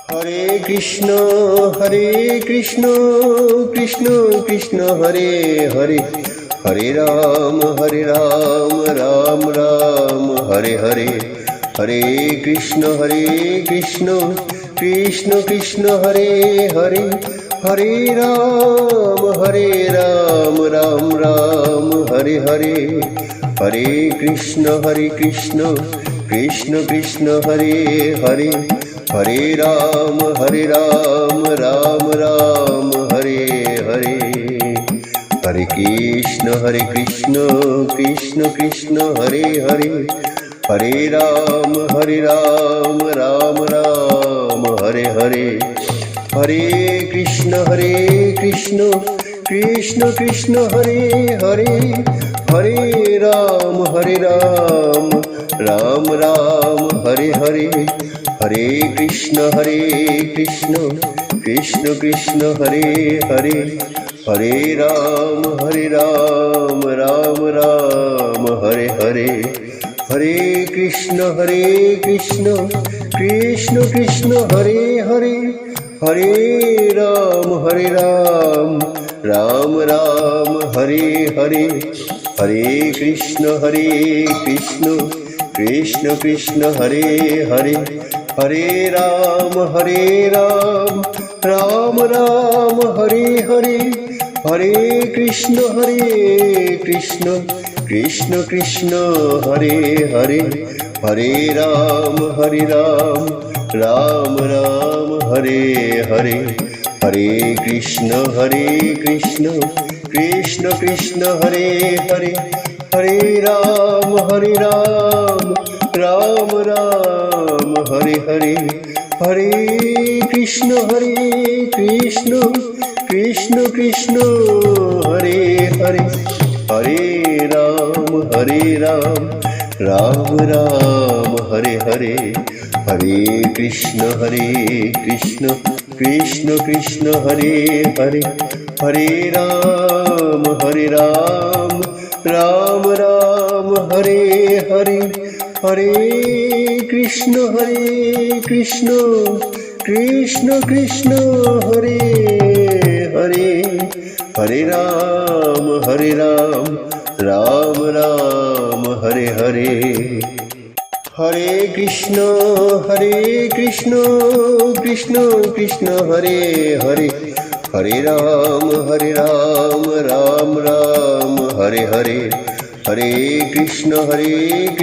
Hare Krishna Krishna Krishna Krishna Hare Hare, Hare Ram Ram Ram Hare Hare. Hare Krishna Krishna Krishna Hare Hare, Hare Ram Ram Ram Hare Hare. Hare Krishna Krishna Krishna Hare Hare, Hare Ram Ram Ram Hare Hare. Hare Krishna Krishna Krishna Hare Hare, Hare Ram Ram Ram Hare Hare. Hare Krishna Krishna Krishna Hare Hare, Hare Ram Ram Ram Hare Hare. Hare Krishna Krishna Krishna Hare Hare, Hare Ram Ram Ram Hare Hare. Hare Krishna Krishna Krishna Hare Hare, Hare Ram Ram Ram Hare Hare. Hare Krishna Krishna Krishna Hare Hare, Hare Ram Ram Ram Hare Hare. Hare Krishna Krishna Krishna Hare Hare, Hare Ram Ram Ram Hare Hare. Hare Krishna Krishna Krishna Hare Hare, Hare Ram Ram Ram Hare Hare. Hare Krishna Krishna Krishna Hare Hare, Hare Ram Ram Ram Hare Hare. Hare Krishna Krishna Krishna Hare Hare, Hare Ram Ram Ram Hare Hare. Hare Krishna Krishna Krishna Hare Hare, Hare Ram Ram Ram Hare Hare. Hare Krishna Krishna Krishna Hare Hare, Hare Ram Ram Ram Hare Hare. Hare Krishna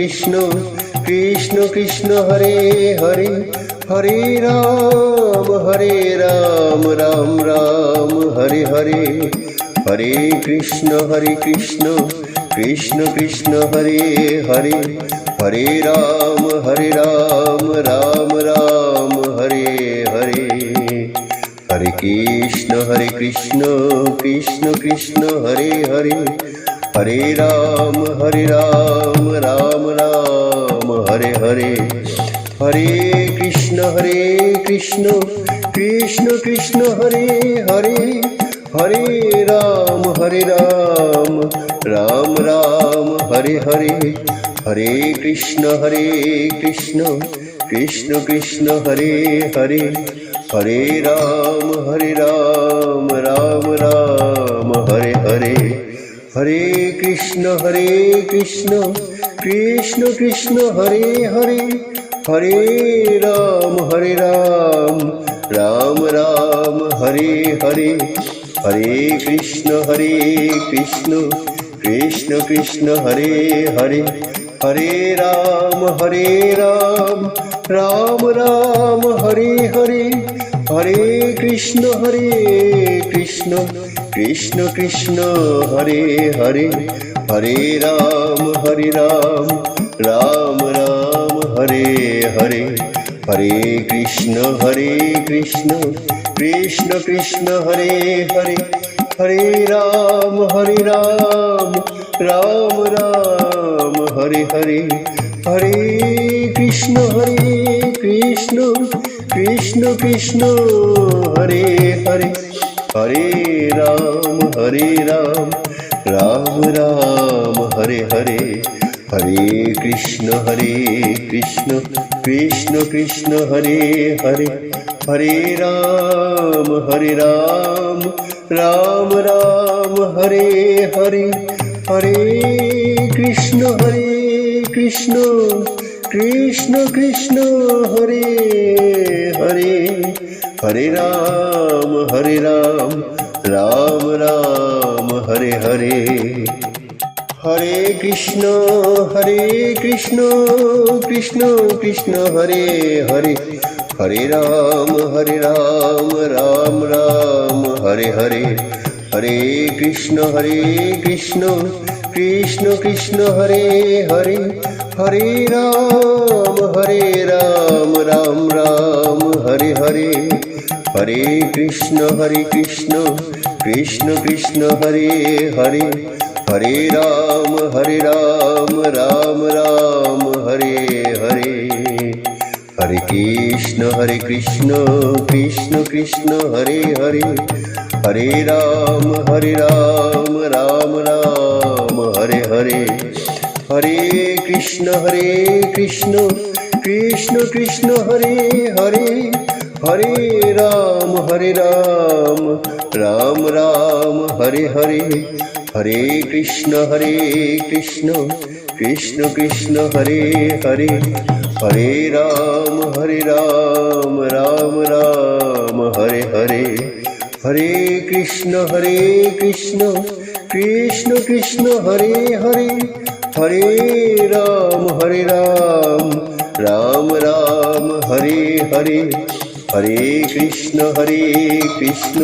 Krishna Krishna Hare Hare, Hare Ram Ram Ram Hare Hare. Hare Krishna Krishna Hare Hare, Hare Ram Ram Ram Hare Hare. Hare Krishna Krishna Krishna Hare Hare, Hare Ram Ram Ram Hare Hare. Hare Krishna Krishna Krishna Hare Hare, Hare Ram Ram Ram Hare Hare. Hare Krishna Krishna Krishna Hare Hare, Hare Ram Ram Ram Hare Hare. Hare Krishna Krishna Krishna Hare Hare, Hare Ram Ram Ram Hare Hare. Hare Krishna Krishna Krishna Hare Hare, Hare Ram Ram Ram Hare Hare. Hare Krishna Krishna Krishna Hare Hare, Hare Ram Ram Ram Hare Hare. Hare Krishna Krishna Krishna Hare Hare, Hare Ram Ram Ram Hare Hare. Hare Krishna Krishna Hare Hare, Hare Ram Ram Ram Hare Hare. Hare Krishna Krishna Krishna Hare Hare, Hare Ram Ram Ram Hare Hare, Hare Krishna Krishna Krishna Hare Hare, Hare Ram Ram Ram Hare Hare. Hare Krishna Krishna Krishna Hare Hare, Hare Ram Ram Ram Hare Hare, Hare Krishna Krishna Krishna Hare Hare, Hare Ram Ram Ram Hare Hare, Hare Krishna Krishna Krishna Hare Hare, Hare Ram Ram Ram Hare Hare, Hare Krishna Krishna Krishna Hare Hare, Hare Ram Ram Ram Hare Hare, Hare Krishna Krishna Krishna Hare Hare, Hare Ram Ram Ram Hare Hare, Hare Krishna Krishna Krishna Hare Hare, Hare Ram Ram Ram Hare Hare, Hare Krishna Krishna Krishna Hare Hare, Hare Ram Ram Ram Hare Hare, Hare Krishna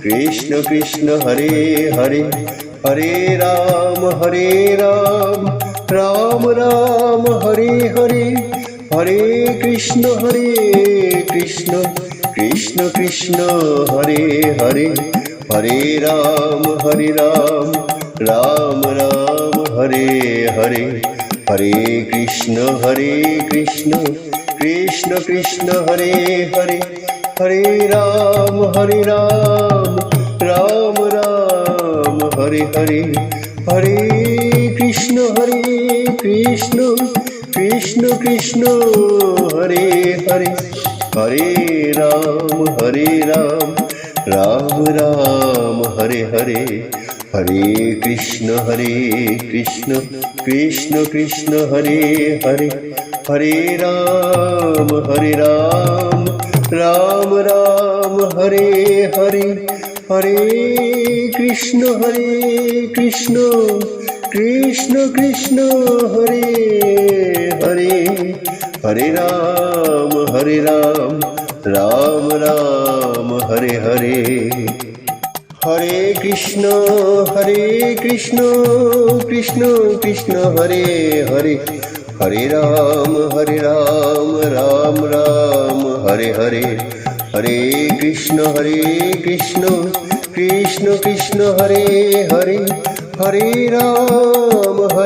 Krishna Krishna Hare Hare, Hare Ram Ram Ram Hare Hare, Hare Krishna Krishna Krishna Hare Hare, Hare Ram Ram Ram Hare Hare, Hare Krishna Krishna Krishna Hare Hare, Hare Ram Ram Ram Hare Hare, Hare Krishna Krishna Krishna Hare Hare, Hare Ram Ram Ram Hare Hare, Hare Krishna Krishna Krishna Hare Hare, Hare Ram Ram Ram Hare Hare, Hare Krishna Krishna Krishna Hare Hare, Hare Ram Ram Ram Hare Hare, Hare Krishna Krishna Krishna Hare Hare, Hare Ram Ram Ram Hare Hare, Hare Krishna Krishna Krishna Hare Hare,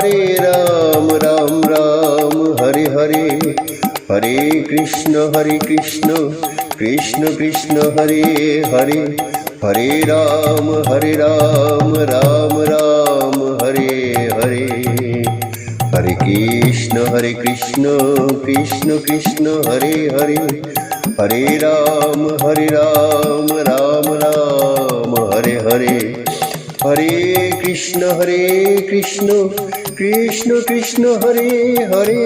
Hare Ram Ram Ram Hare Hare, Hare Krishna Krishna Hare Hare, Hare Ram Ram Ram Hare Hare, Hare Krishna Krishna Hare Hare, Hare Ram Ram Ram Hare Hare, Hare Krishna Krishna Hare Hare,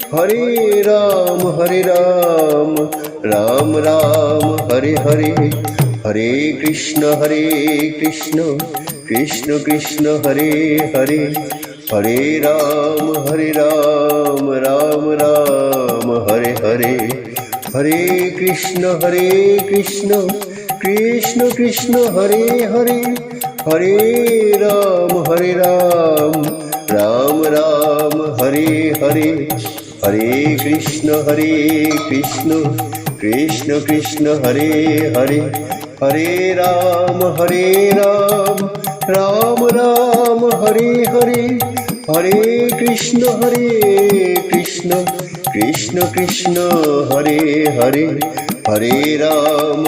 Hare Ram Ram Ram Hare Hare, Hare Krishna Krishna Hare Hare, Hare Ram Ram Ram Hare Hare, Hare Krishna Krishna Hare Hare, Hare Ram Ram Ram Hare Hare, Hare Krishna Krishna Hare Hare, Hare Ram Ram Ram Hare Hare, Hare Krishna Krishna Hare Hare, Hare Ram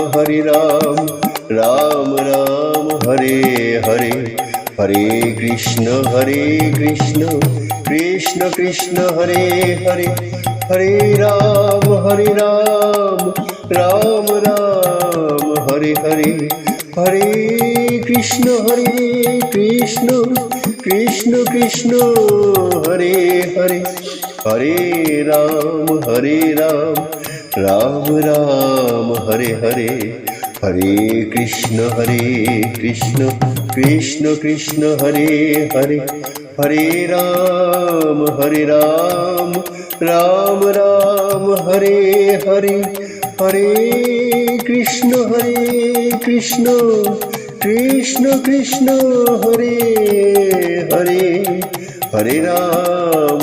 Ram Ram Hare Hare, Hare Krishna Krishna Krishna Hare Hare Hare Ram Ram Ram Hare Hare Hare Krishna Krishna Krishna Hare Hare Hare Ram Ram Ram Hare Hare Hare Krishna Krishna Krishna Hare Hare Hare Ram Ram Ram Hare Hare Hare Krishna Krishna Krishna Hare Hare Hare Ram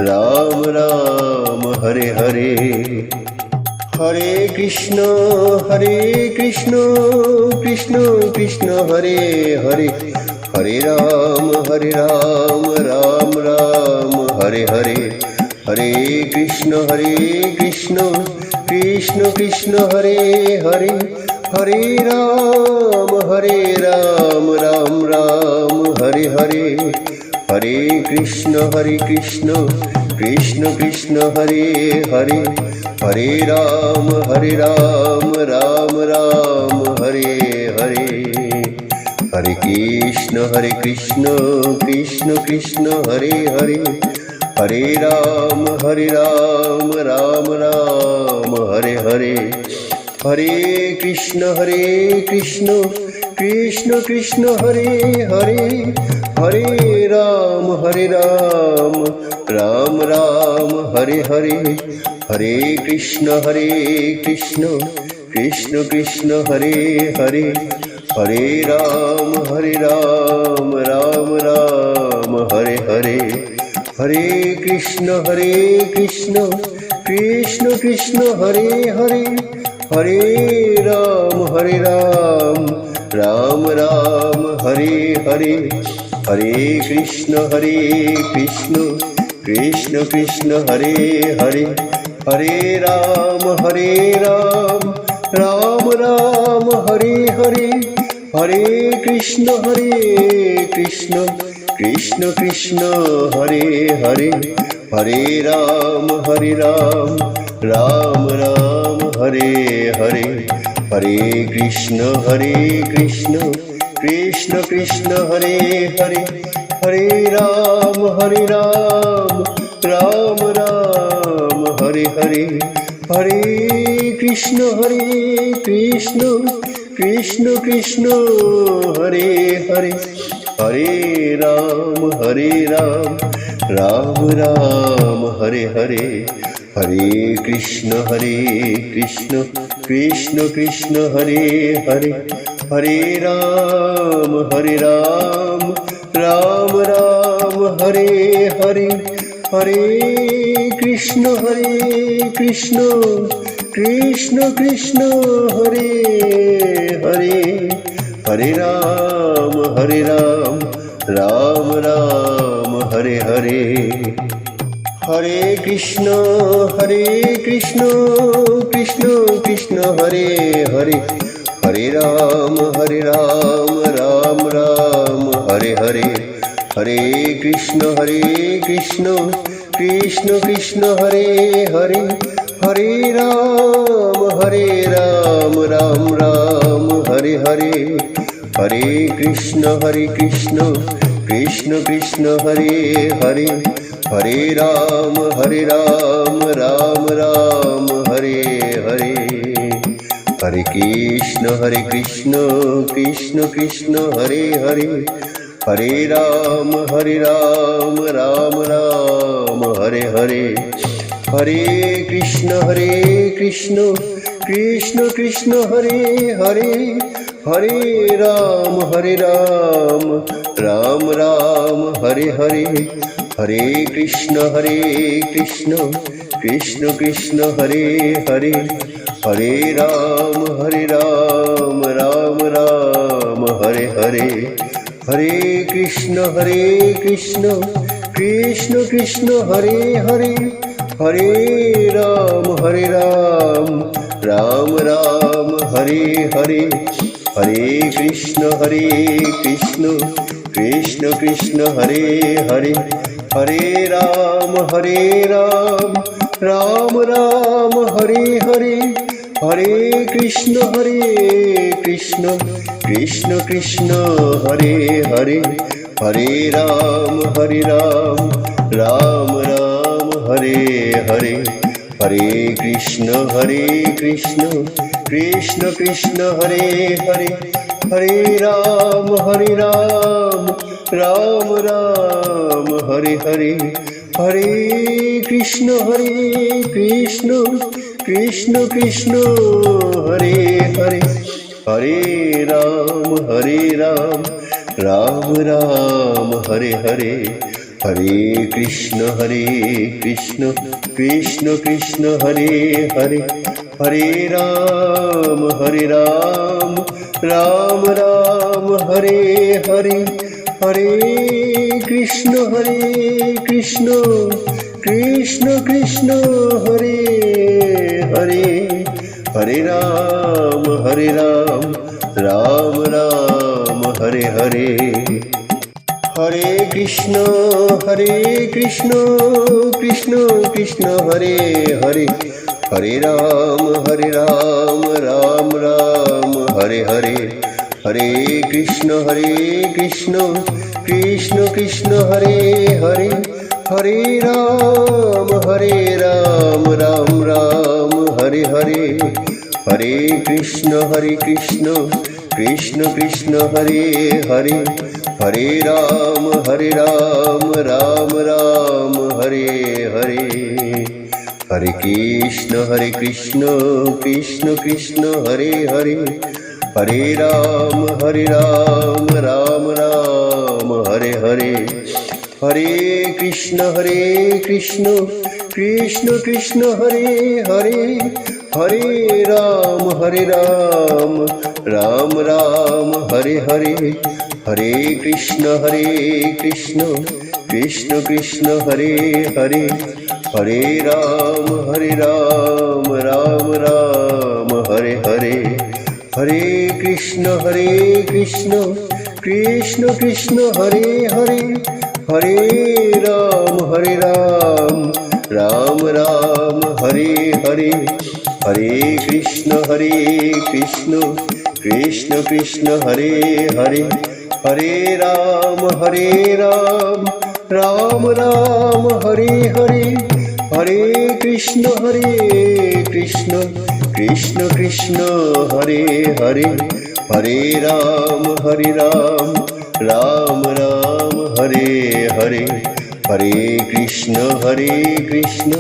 Ram Ram Hare Hare Hare Krishna Krishna Krishna Hare Hare Hare Ram Ram Ram Hare Hare Hare Krishna Krishna Krishna Hare Hare Hare Ram Ram Ram Hare Hare Hare Krishna Krishna Krishna Hare Hare Hare Ram Ram Ram Hare Hare Hare Krishna Krishna Krishna Hare Hare Hare Ram Ram Ram Hare Hare Hare Krishna Krishna Krishna Hare Hare Hare Ram Ram Ram Hare Hare Hare Krishna Krishna Krishna Hare Hare Hare Ram Ram Ram Hare Hare Hare Krishna Krishna Krishna Hare Hare Hare Ram Ram Ram Hare Hare Hare Krishna Krishna Krishna Hare Hare Hare Ram Ram Ram Hare Hare Hare Krishna Krishna Krishna Hare Hare Hare Ram Ram Ram Hare Hare Hare Krishna Krishna Krishna Hare Hare Hare Ram Ram Ram Hare Hare Hare Krishna Krishna Hare Hare Hare Ram Ram Ram Hare Hare Hare Krishna Krishna Krishna Hare Hare Hare Ram Ram Ram Hare Hare Hare Krishna Krishna Krishna Hare Hare Hare Ram Ram Ram Hare Hare Hare Krishna Krishna Krishna Hare Hare Hare Ram Ram Ram Hare Hare Hare Krishna Krishna Krishna Hare Hare Hare Ram Ram Ram Hare Hare Hare Krishna Krishna Hare Hare Hare Ram Ram Ram Hare Hare Hare Krishna Krishna Krishna Hare Hare Hare Ram Ram Ram Hare Hare Hare Krishna Krishna Krishna Hare Hare Hare Ram Ram Ram Hare Hare Hare Krishna Krishna Krishna Hare Hare Hare Ram Ram Ram Hare Hare Hare Krishna Krishna Krishna Hare Hare Hare Ram Ram Ram Hare Hare Hare Krishna Krishna Krishna Krishna Hare Hare, Hare Ram Ram Ram Hare Hare, Hare Krishna Krishna Krishna Hare Hare, Hare Ram Ram Ram Hare Hare, Hare Krishna Krishna Krishna Hare Hare, Hare Ram Ram Ram Hare Hare, Hare Krishna Krishna Krishna Hare Hare, Hare Ram Ram Ram Hare Hare, Hare Krishna Krishna Krishna Hare Hare, Hare Ram Ram Ram Hare Hare, Hare Krishna Krishna Krishna Hare Hare, Hare Ram Ram Ram Hare Hare, Hare Krishna Krishna Krishna Hare Hare, Hare Ram Ram Ram Hare Hare, Hare Krishna Krishna Krishna Hare Hare, Hare Ram Ram Ram Hare Hare, Hare Krishna Krishna Krishna Hare Hare, Hare Ram Ram Ram Hare Hare, Hare Krishna Krishna Krishna Hare Hare, Hare Ram Ram Ram Hare Hare, Hare Krishna Krishna Krishna Hare Hare, Hare Ram Ram Ram Hare Hare, Hare Krishna Krishna Krishna Hare Hare, Hare Ram Ram Ram Hare Hare, Hare Krishna Krishna Krishna Hare Hare, Hare Ram Ram Ram Hare Hare, Hare Krishna Krishna Krishna Hare Hare, Hare Ram Ram Ram Hare Hare, Hare Krishna Krishna Krishna Hare Hare, Hare Ram Ram Ram Hare Hare, Hare Krishna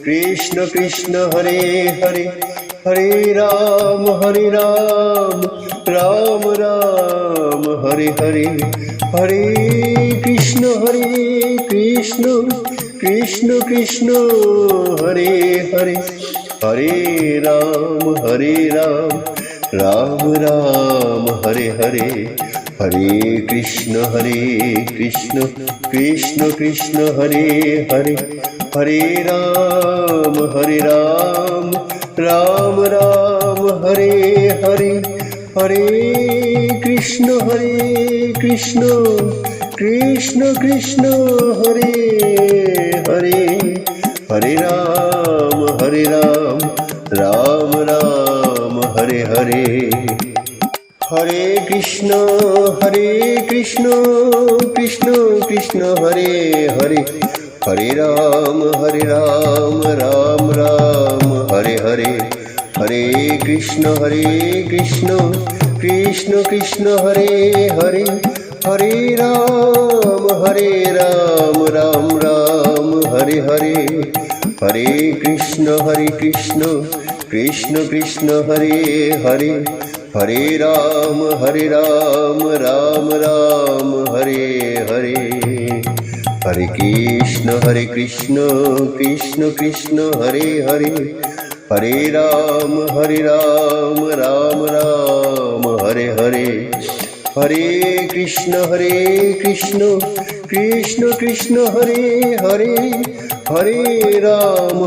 Krishna Krishna Hare Hare, Hare Ram Ram Ram Hare Hare, Hare Krishna Krishna Hare Hare, Hare Ram Ram Ram Hare Hare, Hare Krishna Krishna Krishna Hare Hare, Hare Ram Ram Ram Hare Hare, Hare Krishna Krishna Krishna Hare Hare, Hare Ram Ram Ram Hare Hare, Hare Krishna Krishna Krishna Hare Hare, Hare Ram Ram Ram Hare Hare, Hare Krishna Krishna Krishna Hare Hare, Hare Ram Ram Ram Hare Hare, Hare Krishna Krishna Hare Hare, Hare Ram Ram Ram Hare Hare, Hare Krishna Krishna Hare Hare, Hare Ram Ram Ram Hare Hare, Hare Krishna Krishna Krishna Hare Hare, Hare Ram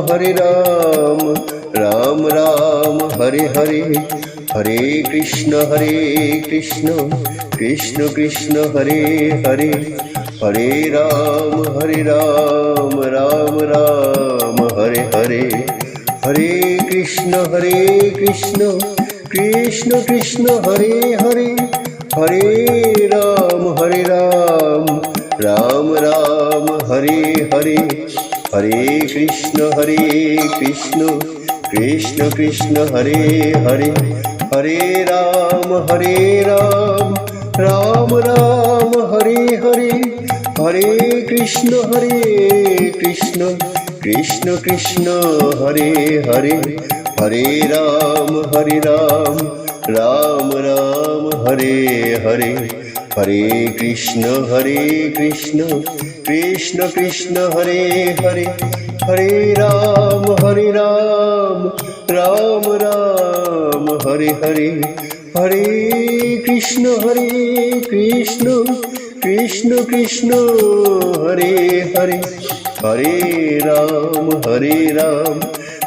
Ram Ram Hare Hare, Hare Krishna Krishna Krishna Hare Hare, Hare Ram Ram Ram Hare Hare, Hare Krishna Krishna Krishna Hare Hare, Hare Ram Ram Ram Hare Hare, Hare Krishna Krishna Krishna Hare Hare, Hare Ram Ram Ram Hare Hare, Hare Krishna Krishna Hare Hare, Hare Ram Ram Ram Hare Hare, Hare Krishna Krishna Krishna Hare Hare, Hare Ram Ram Ram Hare Hare, Hare Krishna Krishna Hare Hare, Hare Ram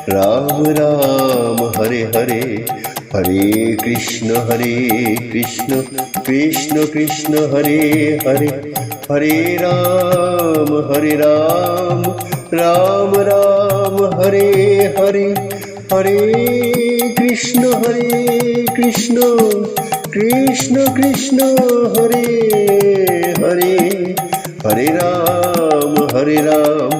Ram Ram Hare Hare, Hare Krishna Krishna Hare Hare, Hare Ram Ram Ram Hare Hare, Hare Krishna Krishna Hare Hare, Hare Ram